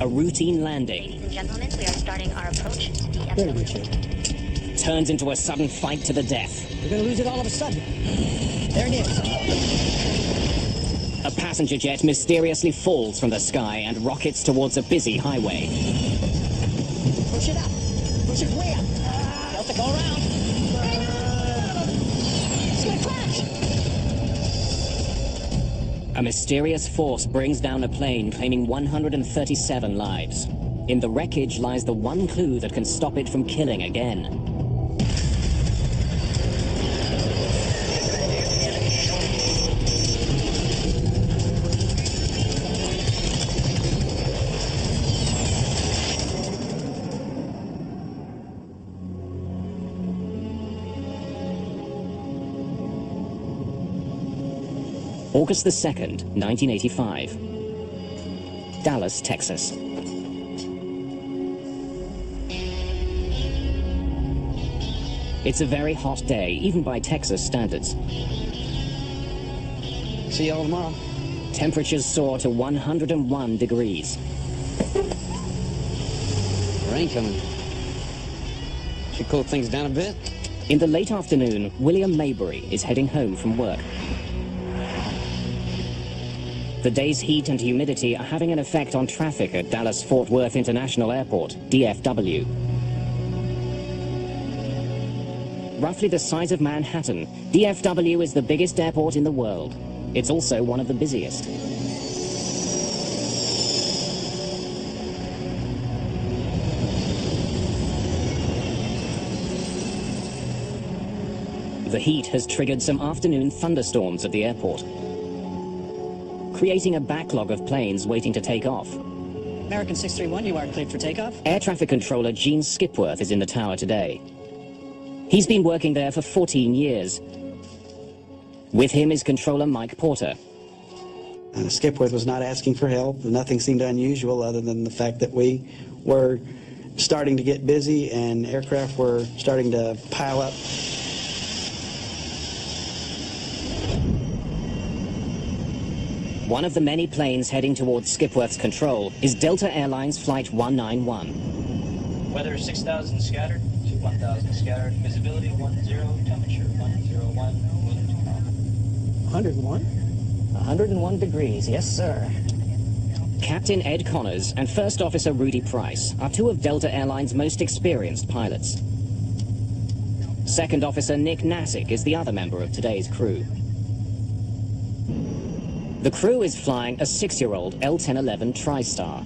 A routine landing. Ladies and gentlemen, we are starting our approach to the Very good, sir. Turns into a sudden fight to the death. We're going to lose it all of a sudden. There it is. A passenger jet mysteriously falls from the sky and rockets towards a busy highway. Push it up. Push it way up. Delta, go around. It's going to crash. A mysterious force brings down a plane claiming 137 lives. In the wreckage lies the one clue that can stop it from killing again. August the 2nd, 1985. Dallas, Texas. It's a very hot day, even by Texas standards. See y'all tomorrow. Temperatures soar to 101 degrees. Rain coming. Should cool things down a bit. In the late afternoon, William Maybury is heading home from work. The day's heat and humidity are having an effect on traffic at Dallas-Fort Worth International Airport, DFW. Roughly the size of Manhattan, DFW is the biggest airport in the world. It's also one of the busiest. The heat has triggered some afternoon thunderstorms at the airport, creating a backlog of planes waiting to take off. American 631, you are cleared for takeoff. Air traffic controller Gene Skipworth is in the tower today. He's been working there for 14 years. With him is controller Mike Porter. Skipworth was not asking for help. Nothing seemed unusual other than the fact that we were starting to get busy and aircraft were starting to pile up. One of the many planes heading towards Skipworth's control is Delta Airlines Flight 191. Weather 6,000 scattered, 1,000 scattered, visibility 10, temperature 101, wind 101? 101 degrees, yes, sir. Captain Ed Connors and First Officer Rudy Price are two of Delta Airlines' most experienced pilots. Second Officer Nick Nassick is the other member of today's crew. The crew is flying a 6-year-old L-1011 TriStar.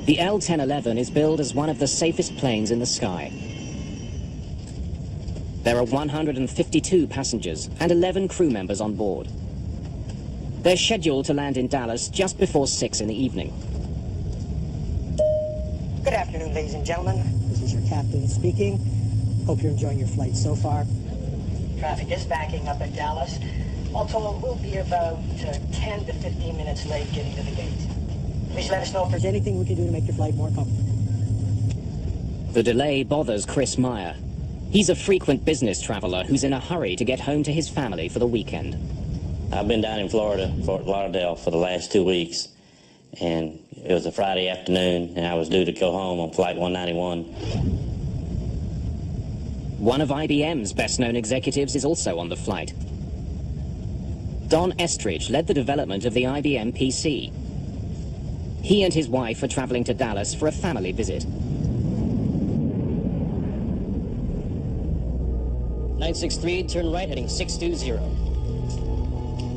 The L-1011 is billed as one of the safest planes in the sky. There are 152 passengers and 11 crew members on board. They're scheduled to land in Dallas just before 6 in the evening. Good afternoon, ladies and gentlemen. This is your captain speaking. Hope you're enjoying your flight so far. Traffic is backing up at Dallas. All told, we'll be about 10 to 15 minutes late getting to the gate. Please let us know if there's anything we can do to make your flight more comfortable. The delay bothers Chris Meyer. He's a frequent business traveler who's in a hurry to get home to his family for the weekend. I've been down in Florida, Fort Lauderdale, for the last 2 weeks, and it was a Friday afternoon, and I was due to go home on Flight 191. One of IBM's best-known executives is also on the flight. Don Estridge led the development of the IBM PC. He and his wife are traveling to Dallas for a family visit. 963, turn right, heading 620.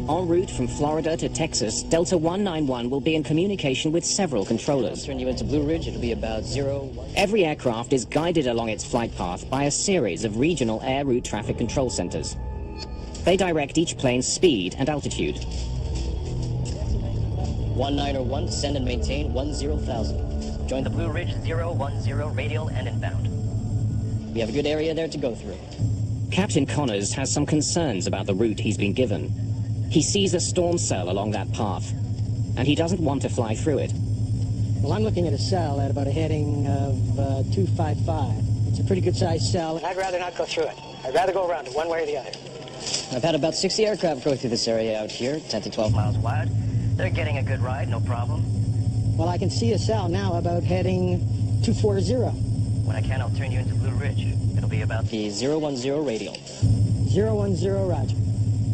En route from Florida to Texas, Delta 191 will be in communication with several controllers. Turn you into Blue Ridge, it'll be about 01. Every aircraft is guided along its flight path by a series of regional air route traffic control centers. They direct each plane's speed and altitude. 1901, descend and maintain 10,000. Join the Blue Ridge 010 radial and inbound. We have a good area there to go through. Captain Connors has some concerns about the route he's been given. He sees a storm cell along that path, and he doesn't want to fly through it. Well, I'm looking at a cell at about a heading of 255. It's a pretty good-sized cell, and I'd rather not go through it. I'd rather go around it one way or the other. I've had about 60 aircraft go through this area out here, 10 to 12 miles wide. They're getting a good ride, no problem. Well, I can see a cell now about heading 240. When I can, I'll turn you into Blue Ridge. It'll be about the 010 radial. 010, roger.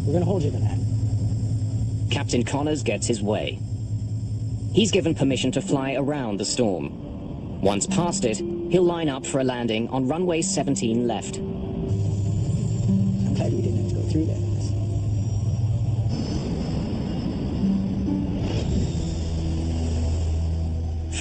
We're going to hold you to that. Captain Connors gets his way. He's given permission to fly around the storm. Once past it, he'll line up for a landing on runway 17 left. I'm glad you didn't have to go through that.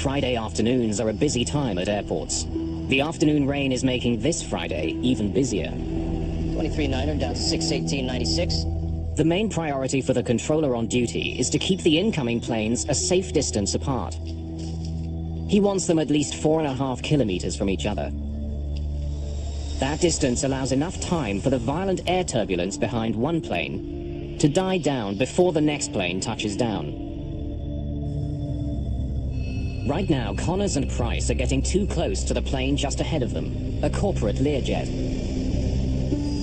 Friday afternoons are a busy time at airports. The afternoon rain is making this Friday even busier. 23-9er down to 618.96. The main priority for the controller on duty is to keep the incoming planes a safe distance apart. He wants them at least 4.5 kilometers from each other. That distance allows enough time for the violent air turbulence behind one plane to die down before the next plane touches down. Right now, Connors and Price are getting too close to the plane just ahead of them, a corporate Learjet.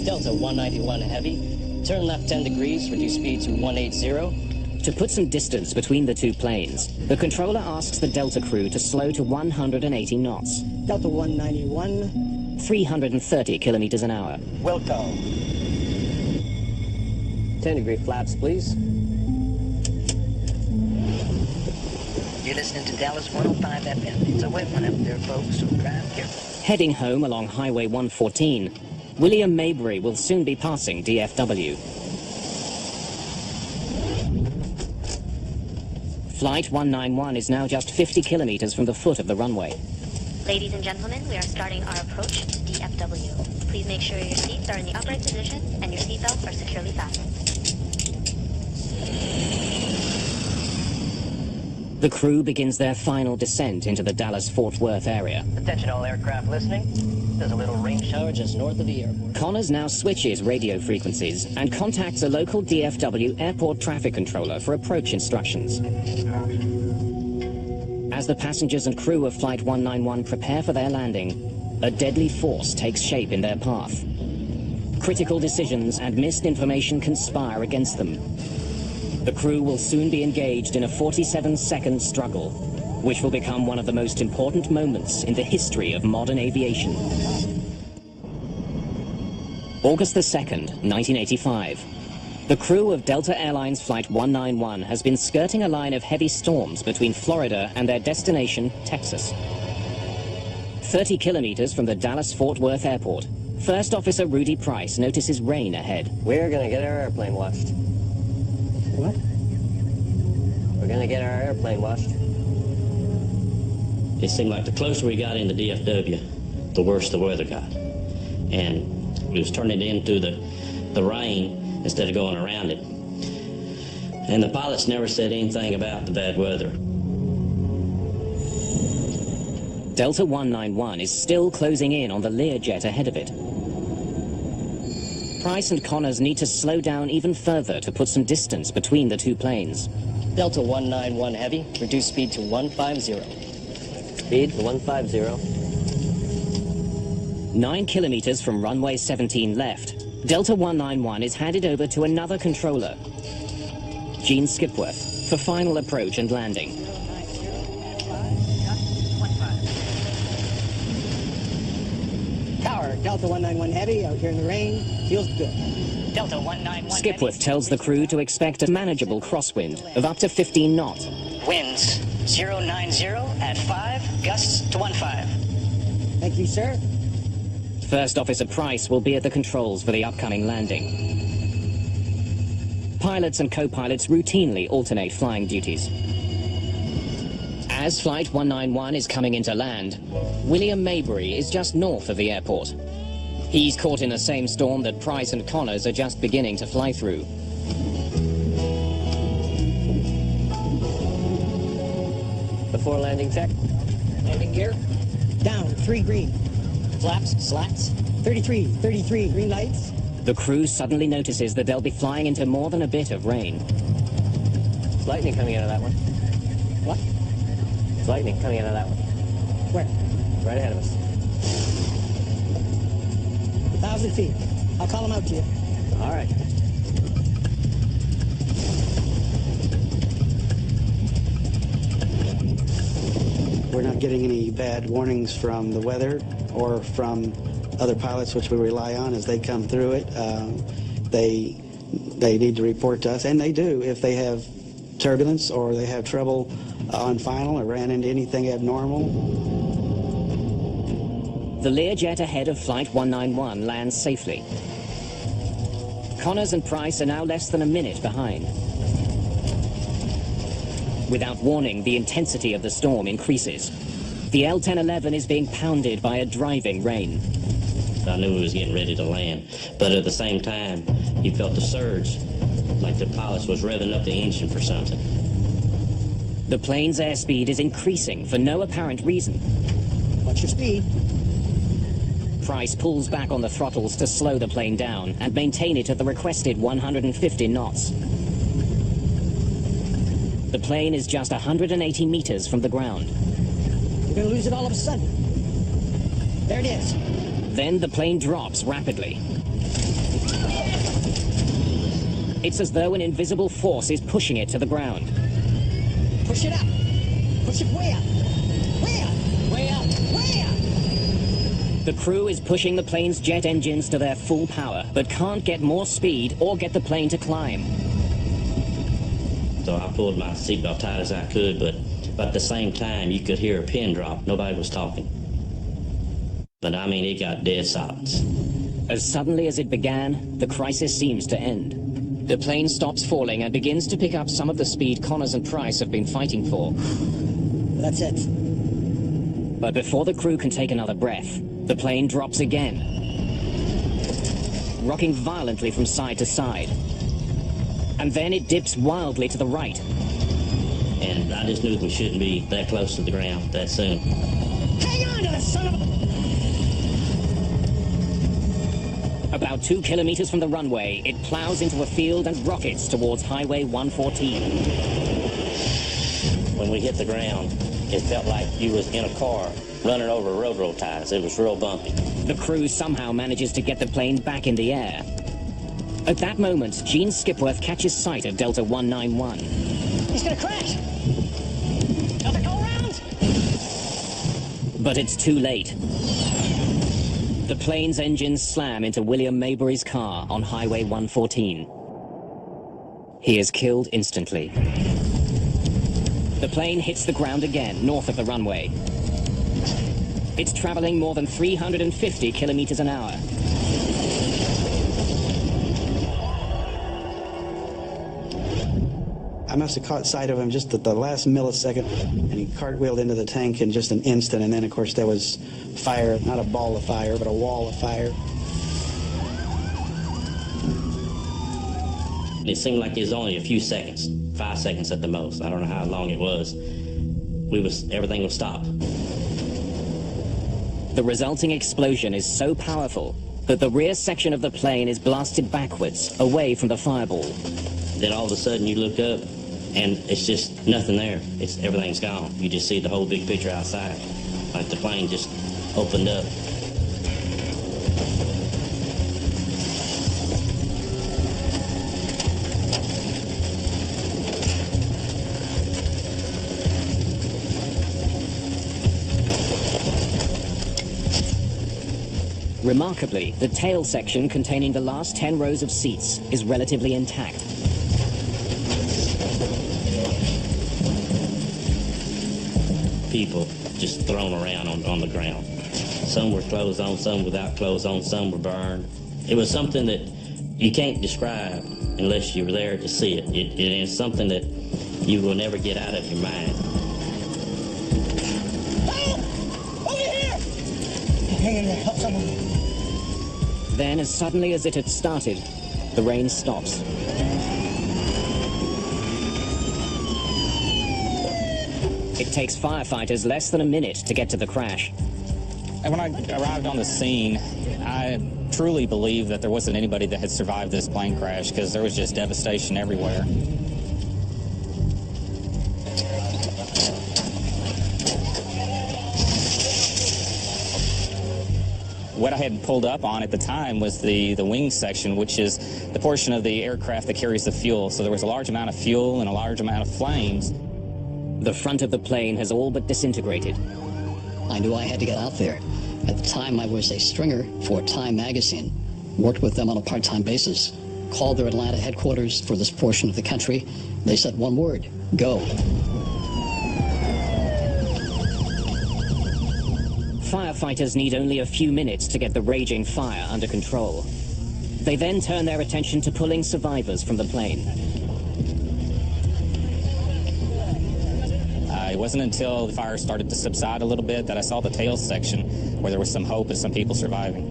Delta 191 heavy. Turn left 10 degrees, reduce speed to 180. To put some distance between the two planes, the controller asks the Delta crew to slow to 180 knots. Delta 191. 330 kilometers an hour. Wilco. 10-degree flaps, please. You're listening to Dallas 105 FM. It's a wet one up there, folks, so drive careful. Heading home along Highway 114, William Maybury will soon be passing DFW. Flight 191 is now just 50 kilometers from the foot of the runway. Ladies and gentlemen, we are starting our approach to DFW. Please make sure your seats are in the upright position and your seatbelts are securely fastened. The crew begins their final descent into the Dallas-Fort Worth area. Attention all aircraft listening. There's a little rain shower just north of the airport. Connors now switches radio frequencies and contacts a local DFW airport traffic controller for approach instructions. As the passengers and crew of Flight 191 prepare for their landing, a deadly force takes shape in their path. Critical decisions and missed information conspire against them. The crew will soon be engaged in a 47-second struggle, which will become one of the most important moments in the history of modern aviation. August the 2nd, 1985. The crew of Delta Airlines Flight 191 has been skirting a line of heavy storms between Florida and their destination, Texas. 30 kilometers from the Dallas-Fort Worth Airport, First Officer Rudy Price notices rain ahead. We're gonna get our airplane washed. What? We're gonna get our airplane washed. It seemed like the closer we got into DFW, the worse the weather got. And it was turning into the rain instead of going around it. And the pilots never said anything about the bad weather. Delta 191 is still closing in on the Learjet ahead of it. Price and Connors need to slow down even further to put some distance between the two planes. Delta 191 heavy, reduce speed to 150. Speed 150. 9 kilometers from runway 17 left, Delta 191 is handed over to another controller, Gene Skipworth, for final approach and landing. Tower, Delta 191 heavy, out here in the rain. Feels good. Delta 191 Skipworth tells the crew to expect a manageable crosswind of up to 15 knots. winds 090 at 5, gusts to 15. Thank you, sir. First Officer Price will be at the controls for the upcoming landing. Pilots and co-pilots routinely alternate flying duties. As Flight 191 is coming into land, William Maybury is just north of the airport. He's caught in the same storm that Price and Connors are just beginning to fly through. Before landing check. Landing gear. Down, 3 green. Flaps, slats. 33, green lights. The crew suddenly notices that they'll be flying into more than a bit of rain. It's lightning coming out of that one. What? It's lightning coming out of that one. Where? Right ahead of us. 1,000 feet. I'll call them out to you. All right. We're not getting any bad warnings from the weather or from other pilots, which we rely on as they come through it. They need to report to us, and they do if they have turbulence or they have trouble on final or ran into anything abnormal. The Learjet ahead of Flight 191 lands safely. Connors and Price are now less than a minute behind. Without warning, the intensity of the storm increases. The L-1011 is being pounded by a driving rain. I knew he was getting ready to land, but at the same time, he felt the surge, like the pilot was revving up the engine for something. The plane's airspeed is increasing for no apparent reason. What's your speed? Price pulls back on the throttles to slow the plane down and maintain it at the requested 150 knots. The plane is just 180 meters from the ground. You're going to lose it all of a sudden. There it is. Then the plane drops rapidly. It's as though an invisible force is pushing it to the ground. Push it up. Push it way up. Way up. Way up. Way up. The crew is pushing the plane's jet engines to their full power, but can't get more speed or get the plane to climb. So I pulled my seatbelt tight as I could, but at the same time, you could hear a pin drop. Nobody was talking. But I mean, it got dead silence. As suddenly as it began, the crisis seems to end. The plane stops falling and begins to pick up some of the speed Connors and Price have been fighting for. That's it. But before the crew can take another breath, the plane drops again, rocking violently from side to side. And then it dips wildly to the right. And I just knew we shouldn't be that close to the ground that soon. Hang on to the son of a... About 2 kilometers from the runway, it plows into a field and rockets towards Highway 114. When we hit the ground, it felt like you was in a car running over railroad ties. It was real bumpy. The crew somehow manages to get the plane back in the air. At that moment, Gene Skipworth catches sight of Delta 191. He's going to crash. Delta, go around. But it's too late. The plane's engines slam into William Maybury's car on Highway 114. He is killed instantly. The plane hits the ground again, north of the runway. It's traveling more than 350 kilometers an hour. I must have caught sight of him just at the last millisecond, and he cartwheeled into the tank in just an instant, and then, of course, there was fire, not a ball of fire, but a wall of fire. It seemed like it was only a few seconds, 5 seconds at the most. I don't know how long it was. Everything was stopped. The resulting explosion is so powerful that the rear section of the plane is blasted backwards, away from the fireball. Then all of a sudden you look up, and it's just nothing there. Everything's gone. You just see the whole big picture outside. Like the plane just opened up. Remarkably, the tail section containing the last 10 rows of seats is relatively intact. People just thrown around on the ground. Some were clothes on, some without clothes on, some were burned. It was something that you can't describe unless you were there to see it. It is something that you will never get out of your mind. Help! Over here! Hang in there, help someone. Then, as suddenly as it had started, the rain stops. It takes firefighters less than a minute to get to the crash. And when I arrived on the scene, I truly believe that there wasn't anybody that had survived this plane crash because there was just devastation everywhere. What I had pulled up on at the time was the wing section, which is the portion of the aircraft that carries the fuel. So there was a large amount of fuel and a large amount of flames. The front of the plane has all but disintegrated. I knew I had to get out there. At the time, I was a stringer for Time magazine, worked with them on a part-time basis, called their Atlanta headquarters for this portion of the country. They said one word: go. Firefighters need only a few minutes to get the raging fire under control. They then turn their attention to pulling survivors from the plane. It wasn't until the fire started to subside a little bit that I saw the tail section where there was some hope of some people surviving.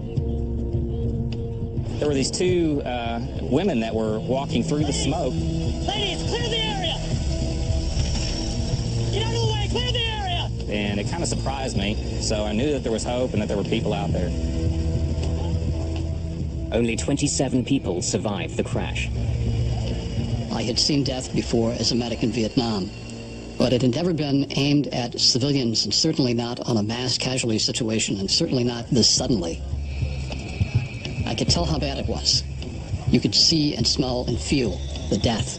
There were these two women that were walking through the smoke. Ladies, clear the area! Get out of the way, clear the area! And it kind of surprised me, so I knew that there was hope and that there were people out there. Only 27 people survived the crash. I had seen death before as a medic in Vietnam, but it had never been aimed at civilians, and certainly not on a mass casualty situation, and certainly not this suddenly. I could tell how bad it was. You could see and smell and feel the death.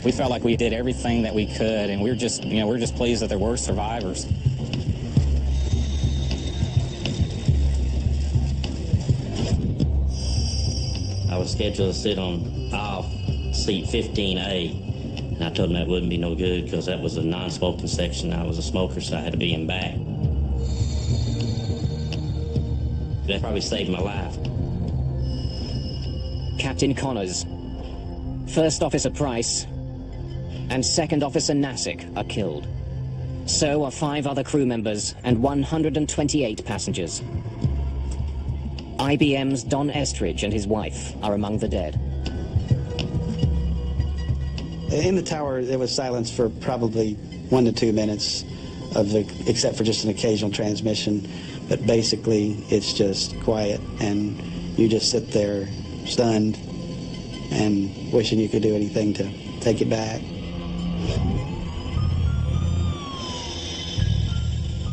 We felt like we did everything that we could, and we were just pleased that there were survivors. I was scheduled to sit on aisle seat 15A, and I told them that wouldn't be no good because that was a non-smoking section. I was a smoker, so I had to be in back. That probably saved my life. Captain Connors, First Officer Price, and Second Officer Nassick are killed. So are 5 other crew members and 128 passengers. IBM's Don Estridge and his wife are among the dead. In the tower, there was silence for probably 1 to 2 minutes, except for just an occasional transmission. But basically, it's just quiet, and you just sit there stunned and wishing you could do anything to take it back.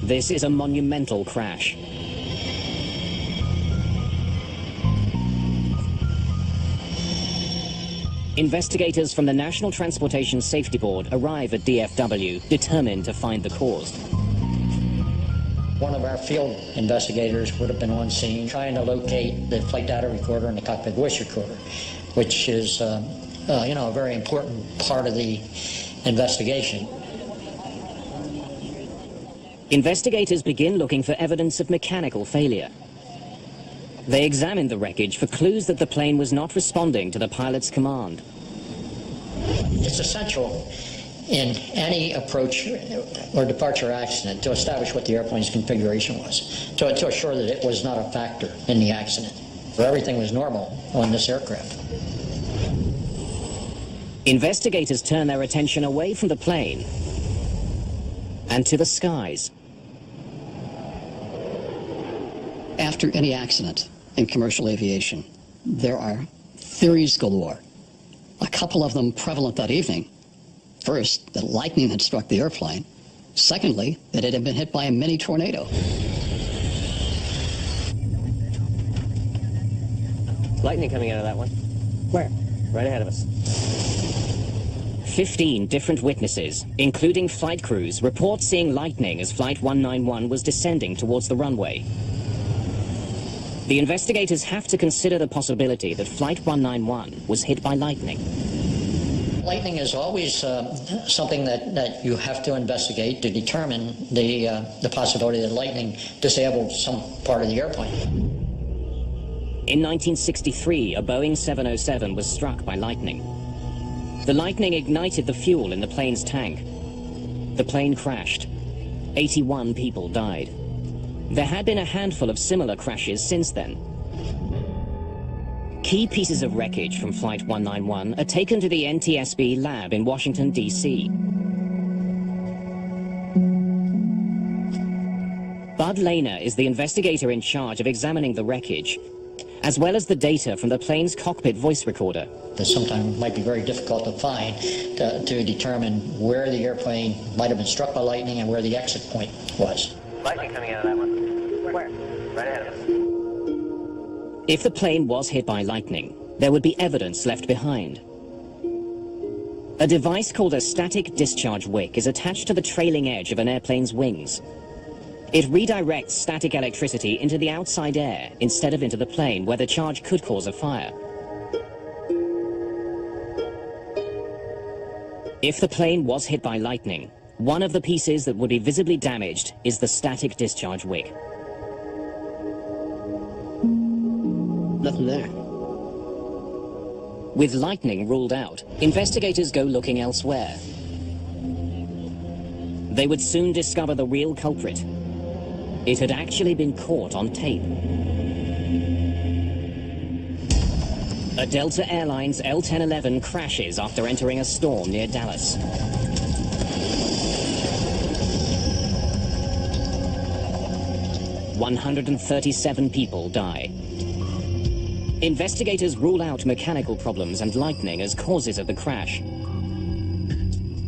This is a monumental crash. Investigators from the National Transportation Safety Board arrive at DFW, determined to find the cause. One of our field investigators would have been on scene trying to locate the flight data recorder and the cockpit voice recorder, which is, a very important part of the investigation. Investigators begin looking for evidence of mechanical failure. They examined the wreckage for clues that the plane was not responding to the pilot's command. It's essential in any approach or departure accident to establish what the airplane's configuration was, to assure that it was not a factor in the accident, where everything was normal on this aircraft. Investigators turn their attention away from the plane and to the skies. After any accident in commercial aviation, there are theories galore. A couple of them prevalent that evening. First, that lightning had struck the airplane. Secondly, that it had been hit by a mini tornado. Lightning coming out of that one. Where? Right ahead of us. 15 different witnesses, including flight crews, report seeing lightning as Flight 191 was descending towards the runway. The investigators have to consider the possibility that Flight 191 was hit by lightning. Lightning is always something that you have to investigate to determine the possibility that lightning disabled some part of the airplane. In 1963, a Boeing 707 was struck by lightning. The lightning ignited the fuel in the plane's tank. The plane crashed. 81 people died. There had been a handful of similar crashes since then. Key pieces of wreckage from Flight 191 are taken to the NTSB lab in Washington, D.C. Bud Lehner is the investigator in charge of examining the wreckage, as well as the data from the plane's cockpit voice recorder. That sometimes might be very difficult to find to determine where the airplane might have been struck by lightning and where the exit point was. Lightning coming out of that one. Where? Right ahead of us. If the plane was hit by lightning, there would be evidence left behind. A device called a static discharge wick is attached to the trailing edge of an airplane's wings. It redirects static electricity into the outside air instead of into the plane, where the charge could cause a fire. If the plane was hit by lightning, one of the pieces that would be visibly damaged is the static discharge wick. Nothing there. With lightning ruled out, investigators go looking elsewhere. They would soon discover the real culprit. It had actually been caught on tape. A Delta Airlines L-1011 crashes after entering a storm near Dallas. "137 people die. Investigators rule out mechanical problems and lightning as causes of the crash.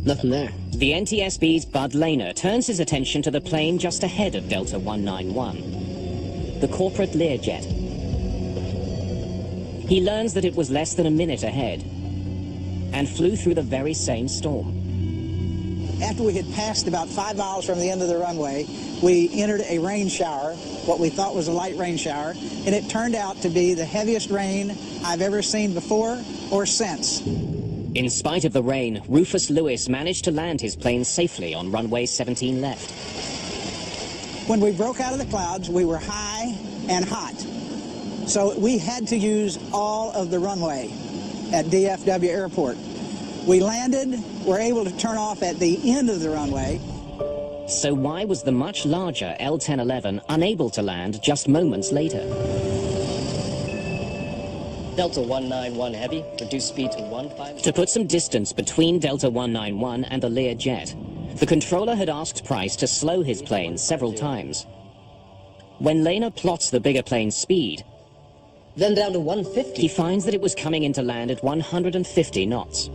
Nothing there. The NTSB's Bud Lehner turns his attention to the plane just ahead of Delta 191, the corporate Learjet. He learns that it was less than a minute ahead and flew through the very same storm. After we had passed about 5 miles from the end of the runway, we entered a rain shower, what we thought was a light rain shower, and it turned out to be the heaviest rain I've ever seen before or since. In spite of the rain, Rufus Lewis managed to land his plane safely on runway 17 left. When we broke out of the clouds, we were high and hot. So we had to use all of the runway at DFW Airport. We landed, were able to turn off at the end of the runway. So why was the much larger L-1011 unable to land just moments later? Delta 191 Heavy, reduce speed to 15. To put some distance between Delta 191 and the Learjet, the controller had asked Price to slow his plane several times. When Lehner plots the bigger plane's speed, Then down to 150. he finds that it was coming in to land at 150 knots.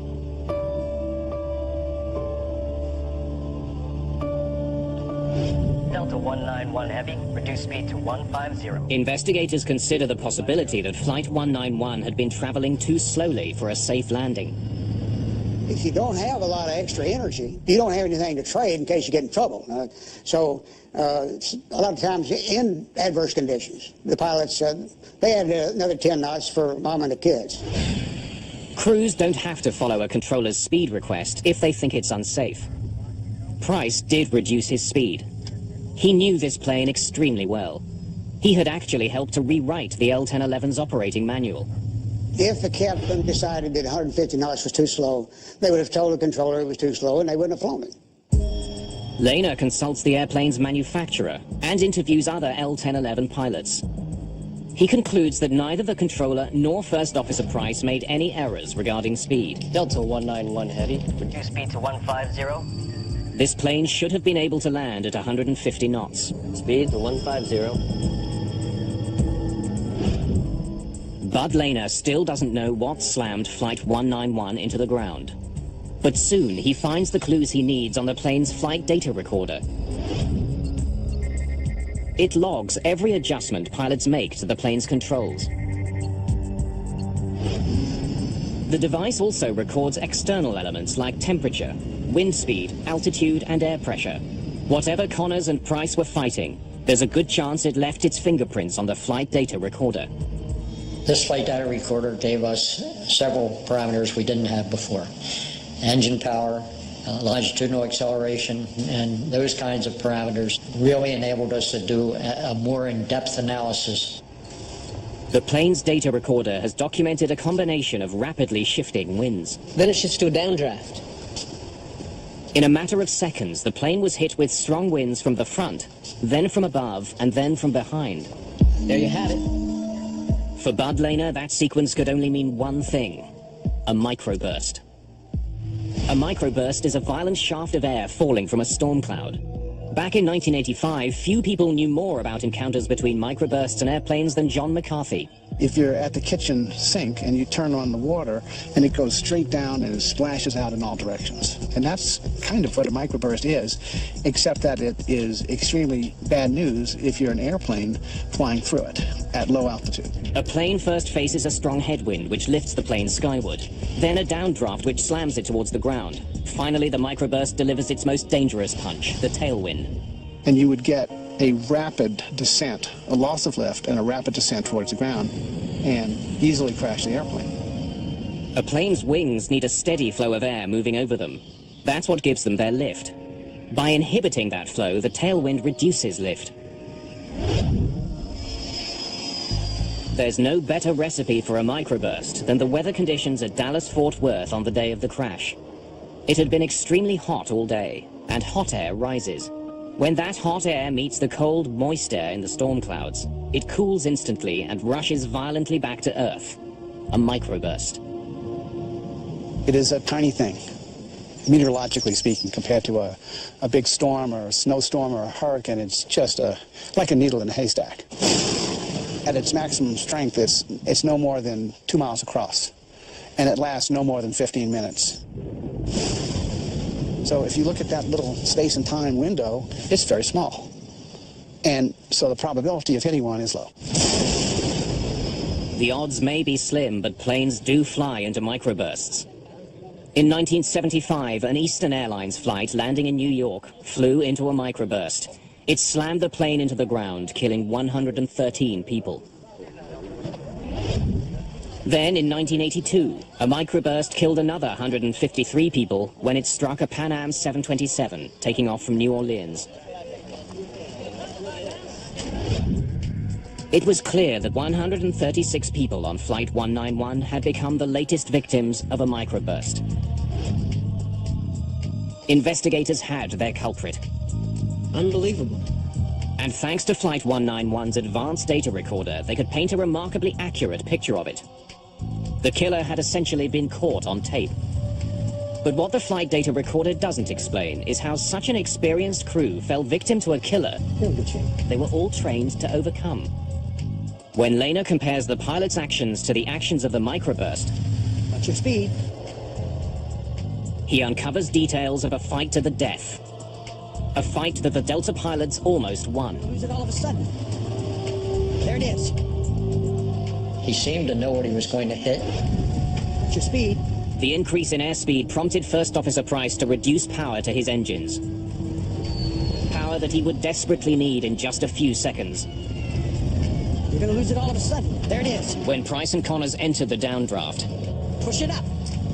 Delta 191 Heavy, reduce speed to 150. Investigators consider the possibility that Flight 191 had been traveling too slowly for a safe landing. If you don't have a lot of extra energy, you don't have anything to trade in case you get in trouble. So a lot of times in adverse conditions, the pilots, they had another 10 knots for mom and the kids. Crews don't have to follow a controller's speed request if they think it's unsafe. Price did reduce his speed. He knew this plane extremely well. He had actually helped to rewrite the L-1011's operating manual. If the captain decided that 150 knots was too slow, they would have told the controller it was too slow and they wouldn't have flown it. Lehner consults the airplane's manufacturer and interviews other L-1011 pilots. He concludes that neither the controller nor First Officer Price made any errors regarding speed. Delta 191 Heavy, reduce speed to 150. This plane should have been able to land at 150 knots. Speed to 150. Bud Lehner still doesn't know what slammed Flight 191 into the ground. But soon he finds the clues he needs on the plane's flight data recorder. It logs every adjustment pilots make to the plane's controls. The device also records external elements like temperature, wind speed, altitude, and air pressure. Whatever Connors and Price were fighting, there's a good chance it left its fingerprints on the flight data recorder. This flight data recorder gave us several parameters we didn't have before. Engine power, longitudinal acceleration, and those kinds of parameters really enabled us to do a more in-depth analysis. The plane's data recorder has documented a combination of rapidly shifting winds. Then it shifts to a downdraft. In a matter of seconds, the plane was hit with strong winds from the front, then from above, and then from behind. There you have it. For Bud Lehner, that sequence could only mean one thing: a microburst. A microburst is a violent shaft of air falling from a storm cloud. Back in 1985, few people knew more about encounters between microbursts and airplanes than John McCarthy. if you're at the kitchen sink and you turn on the water and it goes straight down and it splashes out in all directions. And that's kind of what a microburst is, except that it is extremely bad news if you're an airplane flying through it at low altitude. A plane first faces a strong headwind which lifts the plane skyward, then a downdraft which slams it towards the ground. Finally, the microburst delivers its most dangerous punch, the tailwind. And you would get a rapid descent, a loss of lift, and a rapid descent towards the ground, and easily crash the airplane. A plane's wings need a steady flow of air moving over them. That's what gives them their lift. By inhibiting that flow, the tailwind reduces lift. There's no better recipe for a microburst than the weather conditions at Dallas-Fort Worth on the day of the crash. It had been extremely hot all day, and hot air rises. When that hot air meets the cold, moist air in the storm clouds, it cools instantly and rushes violently back to Earth. A microburst. It is a tiny thing, meteorologically speaking, compared to a big storm or a snowstorm or a hurricane. It's just like a needle in a haystack. At its maximum strength, it's no more than 2 miles across, and it lasts no more than 15 minutes. So if you look at that little space and time window, it's very small. And so the probability of hitting one is low. The odds may be slim, but planes do fly into microbursts. In 1975, an Eastern Airlines flight landing in New York flew into a microburst. It slammed the plane into the ground, killing 113 people. Then, in 1982, a microburst killed another 153 people when it struck a Pan Am 727, taking off from New Orleans. It was clear that 136 people on Flight 191 had become the latest victims of a microburst. Investigators had their culprit. Unbelievable. And thanks to Flight 191's advanced data recorder, they could paint a remarkably accurate picture of it. The killer had essentially been caught on tape. But what the flight data recorder doesn't explain is how such an experienced crew fell victim to a killer they were all trained to overcome. When Lehner compares the pilot's actions to the actions of the microburst, watch your speed, he uncovers details of a fight to the death. A fight that the Delta pilots almost won. Lose it all of a sudden. There it is. He seemed to know what he was going to hit. Watch your speed. The increase in airspeed prompted First Officer Price to reduce power to his engines. Power that he would desperately need in just a few seconds. You're going to lose it all of a sudden. There it is. When Price and Connors entered the downdraft, push it up.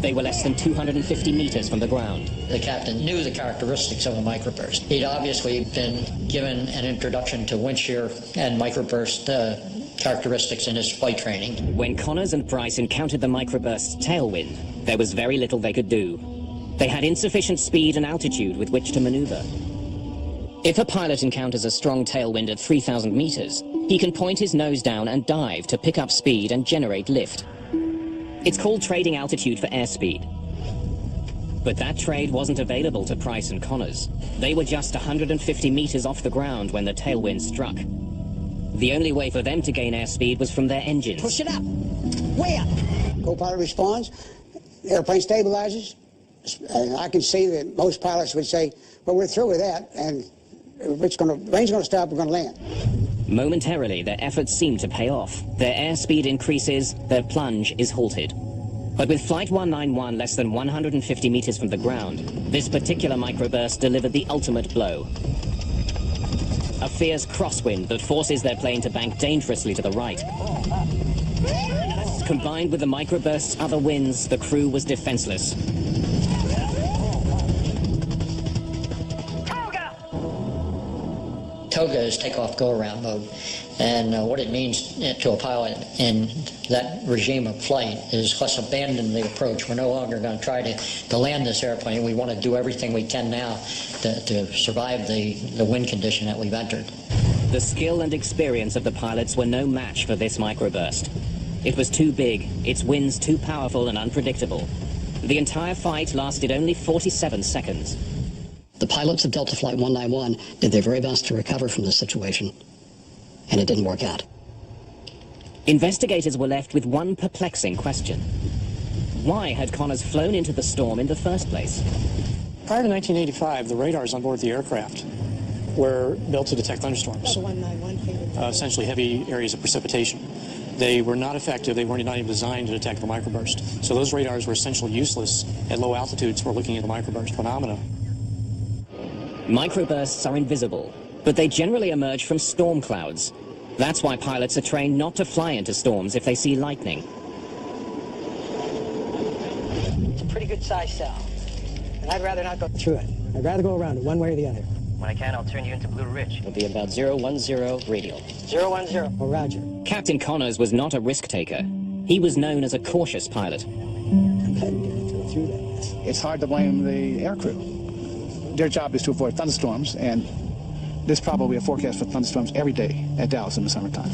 They were less than 250 meters from the ground. The captain knew the characteristics of a microburst. He'd obviously been given an introduction to wind shear and microburst characteristics in his flight training. When Connors and Price encountered the microburst's tailwind, there was very little they could do. They had insufficient speed and altitude with which to maneuver. If a pilot encounters a strong tailwind at 3,000 meters, he can point his nose down and dive to pick up speed and generate lift. It's called trading altitude for airspeed. But that trade wasn't available to Price and Connors. They were just 150 meters off the ground when the tailwind struck. The only way for them to gain airspeed was from their engines. Push it up. Way up. Co-pilot responds, the airplane stabilizes. And I can see that most pilots would say, well, we're through with that, and rain's going to stop, we're going to land. Momentarily, their efforts seem to pay off. Their airspeed increases, their plunge is halted. But with Flight 191 less than 150 meters from the ground, this particular microburst delivered the ultimate blow. A fierce crosswind that forces their plane to bank dangerously to the right. Combined with the microburst's other winds, the crew was defenseless. Toga is takeoff go-around mode, and what it means to a pilot in that regime of flight is let's abandon the approach. We're no longer going to try to land this airplane. We want to do everything we can now to survive the wind condition that we've entered. The skill and experience of the pilots were no match for this microburst. It was too big, its winds too powerful and unpredictable. The entire fight lasted only 47 seconds. The pilots of Delta Flight 191 did their very best to recover from this situation, and it didn't work out. Investigators were left with one perplexing question. Why had Connors flown into the storm in the first place? Prior to 1985, the radars on board the aircraft were built to detect thunderstorms, essentially heavy areas of precipitation. They were not effective. They were not even designed to detect the microburst. So those radars were essentially useless at low altitudes for looking at the microburst phenomena. Microbursts are invisible, but they generally emerge from storm clouds. That's why pilots are trained not to fly into storms if they see lightning. It's a pretty good size cell, and I'd rather not go through it. I'd rather go around it one way or the other. When I can, I'll turn you into Blue Ridge. It'll be about 010 radial. 010. Oh, roger. Captain Connors was not a risk taker. He was known as a cautious pilot. I'm glad we didn't go through that. It's hard to blame the aircrew. Their job is to avoid thunderstorms, and there's probably a forecast for thunderstorms every day at Dallas in the summertime.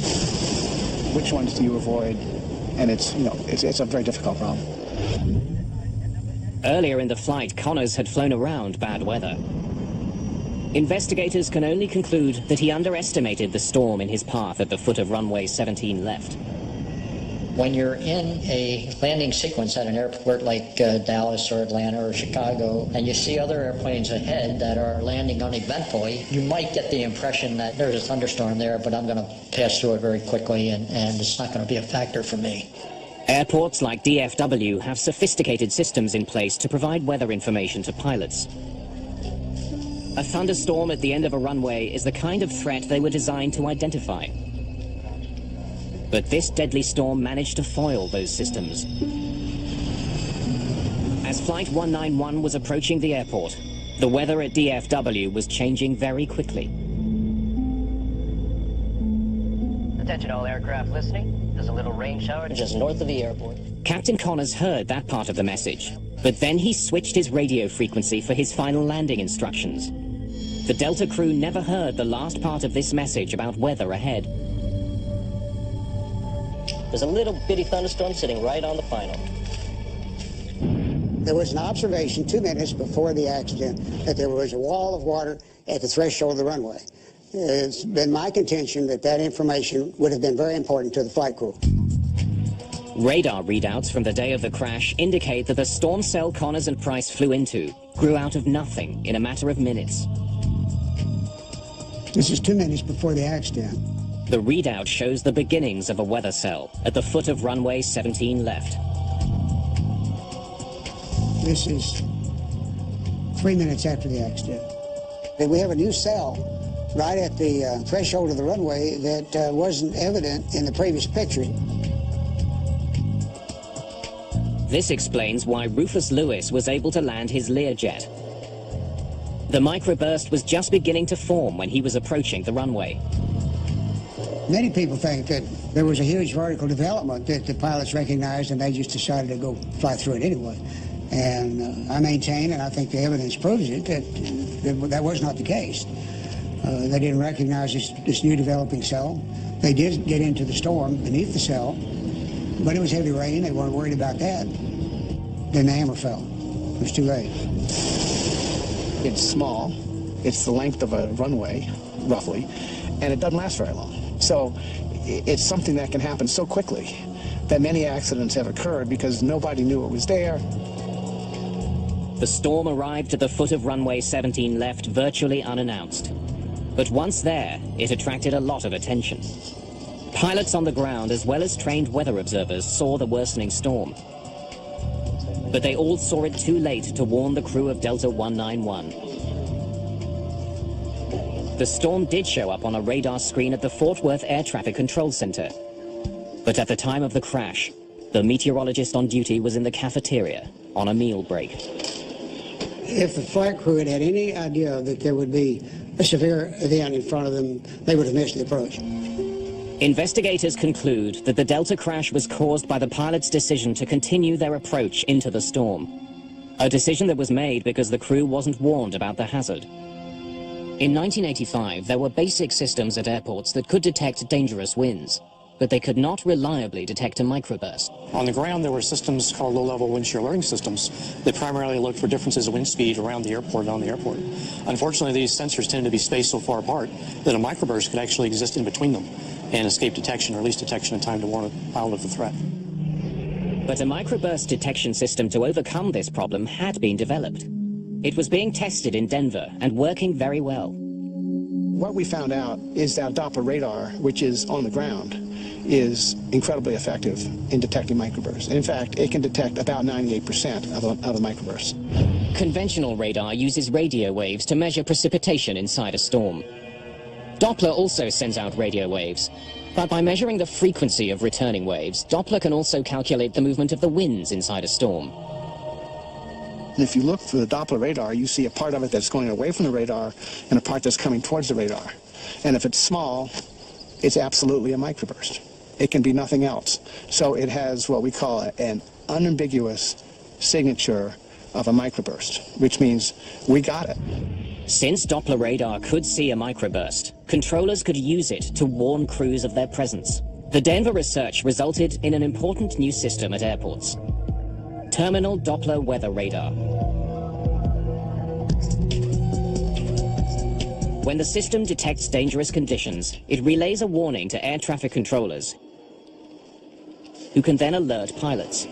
Which ones do you avoid? And it's a very difficult problem. Earlier in the flight, Connors had flown around bad weather. Investigators can only conclude that he underestimated the storm in his path at the foot of runway 17 left. When you're in a landing sequence at an airport like Dallas or Atlanta or Chicago, and you see other airplanes ahead that are landing uneventfully, you might get the impression that there's a thunderstorm there, but I'm going to pass through it very quickly, and it's not going to be a factor for me. Airports like DFW have sophisticated systems in place to provide weather information to pilots. A thunderstorm at the end of a runway is the kind of threat they were designed to identify. But this deadly storm managed to foil those systems. As Flight 191 was approaching the airport, the weather at DFW was changing very quickly. Attention all aircraft listening. There's a little rain shower just north of the airport. Captain Connors heard that part of the message, but then he switched his radio frequency for his final landing instructions. The Delta crew never heard the last part of this message about weather ahead. There's a little bitty thunderstorm sitting right on the final. There was an observation 2 minutes before the accident that there was a wall of water at the threshold of the runway. It's been my contention that that information would have been very important to the flight crew. Radar readouts from the day of the crash indicate that the storm cell Connors and Price flew into grew out of nothing in a matter of minutes. This is 2 minutes before the accident. The readout shows the beginnings of a weather cell at the foot of runway 17 left. This is 3 minutes after the accident. And we have a new cell right at the threshold of the runway that wasn't evident in the previous picture. This explains why Rufus Lewis was able to land his Learjet. The microburst was just beginning to form when he was approaching the runway. Many people think that there was a huge vertical development that the pilots recognized and they just decided to go fly through it anyway. And I maintain, and I think the evidence proves it, that that was not the case. They didn't recognize this new developing cell. They did get into the storm beneath the cell, but it was heavy rain. They weren't worried about that. Then the hammer fell. It was too late. It's small. It's the length of a runway, roughly, and it doesn't last very long. So it's something that can happen so quickly that many accidents have occurred because nobody knew it was there. The storm arrived at the foot of runway 17 left virtually unannounced. But once there, it attracted a lot of attention. Pilots on the ground, as well as trained weather observers, saw the worsening storm. But they all saw it too late to warn the crew of Delta 191. The storm did show up on a radar screen at the Fort Worth Air Traffic Control Center. But at the time of the crash, the meteorologist on duty was in the cafeteria on a meal break. If the flight crew had any idea that there would be a severe event in front of them, they would have missed the approach. Investigators conclude that the Delta crash was caused by the pilots' decision to continue their approach into the storm. A decision that was made because the crew wasn't warned about the hazard. In 1985, there were basic systems at airports that could detect dangerous winds, but they could not reliably detect a microburst. On the ground, there were systems called low-level wind shear alerting systems that primarily looked for differences in wind speed around the airport and on the airport. Unfortunately, these sensors tended to be spaced so far apart that a microburst could actually exist in between them. and escape detection, or at least detection in time to warn a pilot of the threat. But a microburst detection system to overcome this problem had been developed. It was being tested in Denver and working very well. What we found out is that Doppler radar, which is on the ground, is incredibly effective in detecting microbursts. In fact, it can detect about 98% of a microburst. Conventional radar uses radio waves to measure precipitation inside a storm. Doppler also sends out radio waves, but by measuring the frequency of returning waves, Doppler can also calculate the movement of the winds inside a storm. If you look through the Doppler radar, you see a part of it that's going away from the radar and a part that's coming towards the radar. And if it's small, it's absolutely a microburst. It can be nothing else. So it has what we call an unambiguous signature of a microburst, which means we got it. Since Doppler radar could see a microburst, controllers could use it to warn crews of their presence. The Denver research resulted in an important new system at airports: Terminal Doppler Weather Radar. When the system detects dangerous conditions, it relays a warning to air traffic controllers, who can then alert pilots.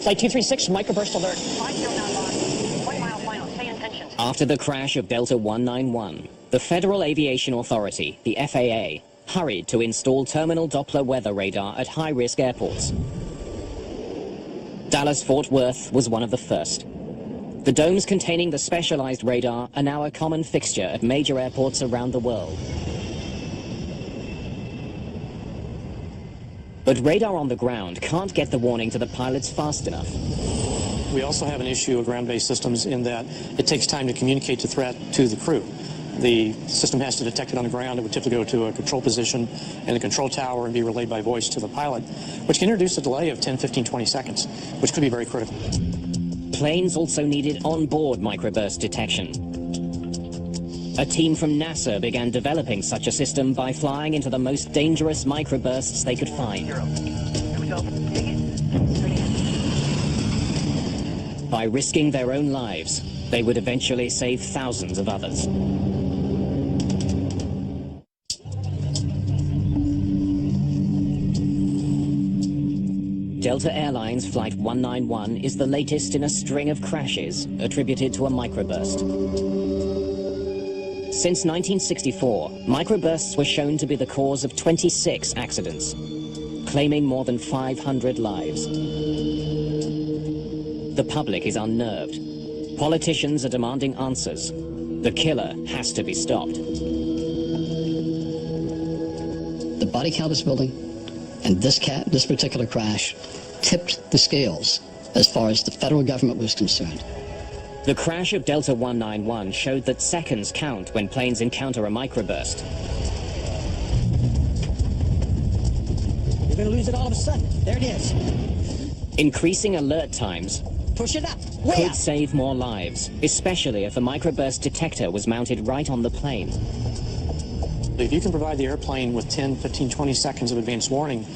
Flight 236, microburst alert. 1 mile final, stay in tension. After the crash of Delta 191, the Federal Aviation Authority, the FAA, hurried to install Terminal Doppler Weather Radar at high-risk airports. Dallas-Fort Worth was one of the first. The domes containing the specialized radar are now a common fixture at major airports around the world. But radar on the ground can't get the warning to the pilots fast enough. We also have an issue of ground-based systems in that it takes time to communicate the threat to the crew. The system has to detect it on the ground. It would typically go to a control position in the control tower and be relayed by voice to the pilot, which can introduce a delay of 10, 15, 20 seconds, which could be very critical. Planes also needed on-board microburst detection. A team from NASA began developing such a system by flying into the most dangerous microbursts they could find. By risking their own lives, they would eventually save thousands of others. Delta Airlines Flight 191 is the latest in a string of crashes attributed to a microburst. Since 1964, microbursts were shown to be the cause of 26 accidents, claiming more than 500 lives. The public is unnerved. Politicians are demanding answers. The killer has to be stopped. The body count is building, and this particular crash tipped the scales as far as the federal government was concerned. The crash of Delta 191 showed that seconds count when planes encounter a microburst. You're going to lose it all of a sudden. There it is. Increasing alert times Push it up. Way could up. save more lives, especially if the microburst detector was mounted right on the plane. If you can provide the airplane with 10, 15, 20 seconds of advance warning,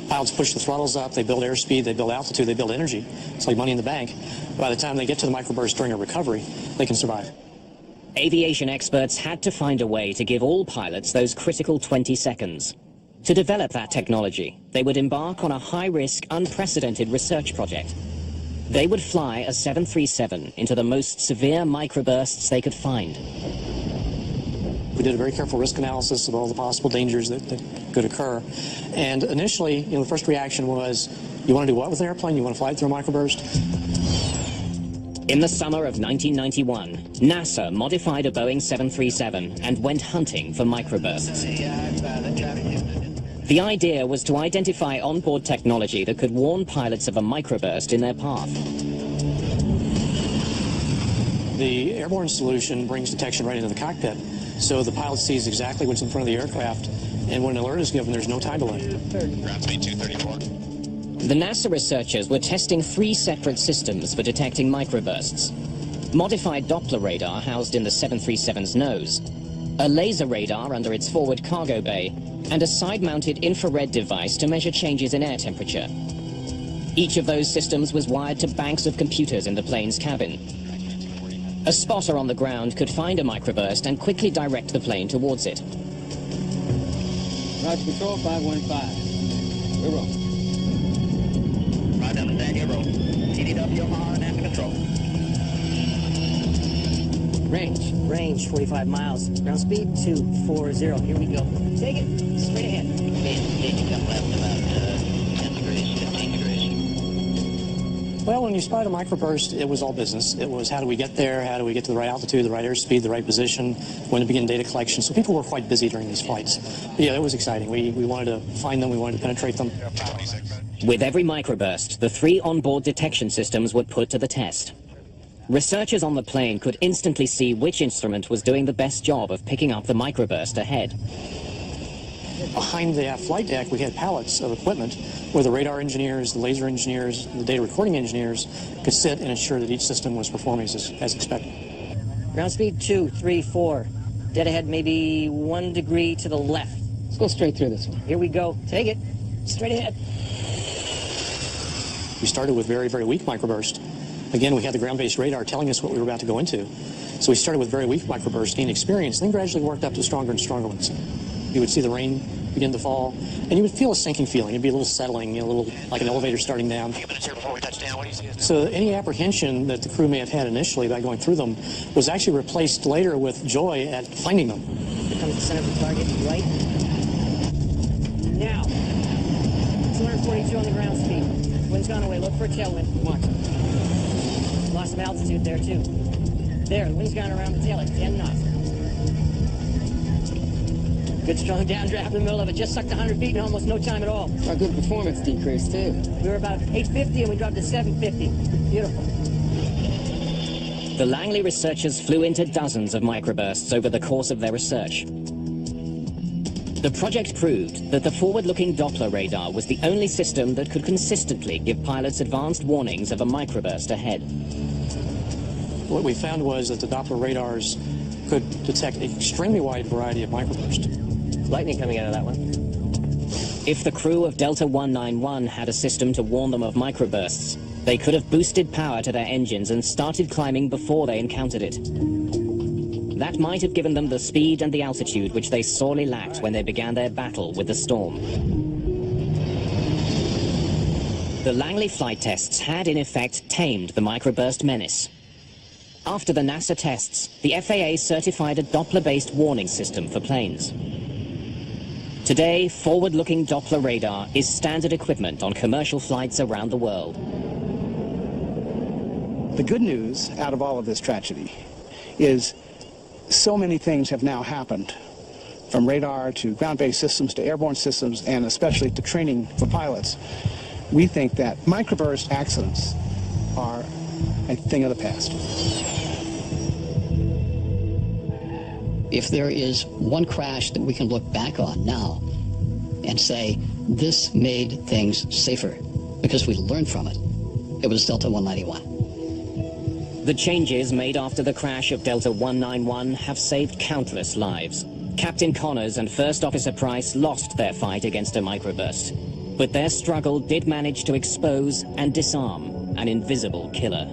pilots push the throttles up, they build airspeed, they build altitude, they build energy. It's like money in the bank. By the time they get to the microburst during a recovery, they can survive. Aviation experts had to find a way to give all pilots those critical 20 seconds. To develop that technology, they would embark on a high-risk, unprecedented research project. They would fly a 737 into the most severe microbursts they could find. We did a very careful risk analysis of all the possible dangers that could occur. And initially, the first reaction was, you want to do what with an airplane? You want to fly it through a microburst? In the summer of 1991, NASA modified a Boeing 737 and went hunting for microbursts. The idea was to identify onboard technology that could warn pilots of a microburst in their path. The airborne solution brings detection right into the cockpit, so the pilot sees exactly what's in front of the aircraft, and when an alert is given, there's no time delay. Ground speed 234. The NASA researchers were testing 3 separate systems for detecting microbursts. Modified Doppler radar housed in the 737's nose, a laser radar under its forward cargo bay, and a side-mounted infrared device to measure changes in air temperature. Each of those systems was wired to banks of computers in the plane's cabin. A spotter on the ground could find a microburst and quickly direct the plane towards it. Roger, Control 515. We're rolling. Right, understand, you're rolling. TDW on and control. Range 45 miles. Ground speed 240. Here we go. Take it. Straight ahead. Taking up left about 10 degrees, 15 degrees. Well, when you spied a microburst, it was all business. It was how do we get there, how do we get to the right altitude, the right airspeed, the right position, when to begin data collection. So people were quite busy during these flights. But yeah, it was exciting. We wanted to find them, we wanted to penetrate them. With every microburst, the 3 onboard detection systems were put to the test. Researchers on the plane could instantly see which instrument was doing the best job of picking up the microburst ahead. Behind the flight deck, we had pallets of equipment where the radar engineers, the laser engineers, the data recording engineers could sit and ensure that each system was performing as expected. Ground speed 234. Dead ahead maybe 1 degree to the left. Let's go straight through this one. Here we go. Take it. Straight ahead. We started with very, very weak microburst. Again, we had the ground-based radar telling us what we were about to go into. So we started with very weak microburst, gained experience, then gradually worked up to stronger and stronger ones. You would see the rain begin to fall, and you would feel a sinking feeling. It'd be a little settling, a little like an elevator starting down. A few minutes here before we touch down. What do you see? So any apprehension that the crew may have had initially by going through them was actually replaced later with joy at finding them. Here comes the center of the target, right? Now, 242 on the ground speed. Wind's gone away. Look for a tailwind. Watch. Lost some altitude there, too. There, the wind's gone around the tail at 10 knots. Good strong downdraft in the middle of it. Just sucked 100 feet in almost no time at all. Our good performance decrease, too. We were about 850 and we dropped to 750. Beautiful. The Langley researchers flew into dozens of microbursts over the course of their research. The project proved that the forward-looking Doppler radar was the only system that could consistently give pilots advanced warnings of a microburst ahead. What we found was that the Doppler radars could detect an extremely wide variety of microbursts. Lightning coming out of that one. If the crew of Delta 191 had a system to warn them of microbursts, they could have boosted power to their engines and started climbing before they encountered it. That might have given them the speed and the altitude which they sorely lacked when they began their battle with the storm. The Langley flight tests had, in effect, tamed the microburst menace. After the NASA tests, the FAA certified a Doppler-based warning system for planes. Today, forward-looking Doppler radar is standard equipment on commercial flights around the world. The good news out of all of this tragedy is so many things have now happened, from radar to ground-based systems to airborne systems, and especially to training for pilots. We think that microburst accidents are a thing of the past. If there is one crash that we can look back on now and say, this made things safer because we learned from it, it was Delta 191. The changes made after the crash of Delta 191 have saved countless lives. Captain Connors and First Officer Price lost their fight against a microburst, but their struggle did manage to expose and disarm an invisible killer.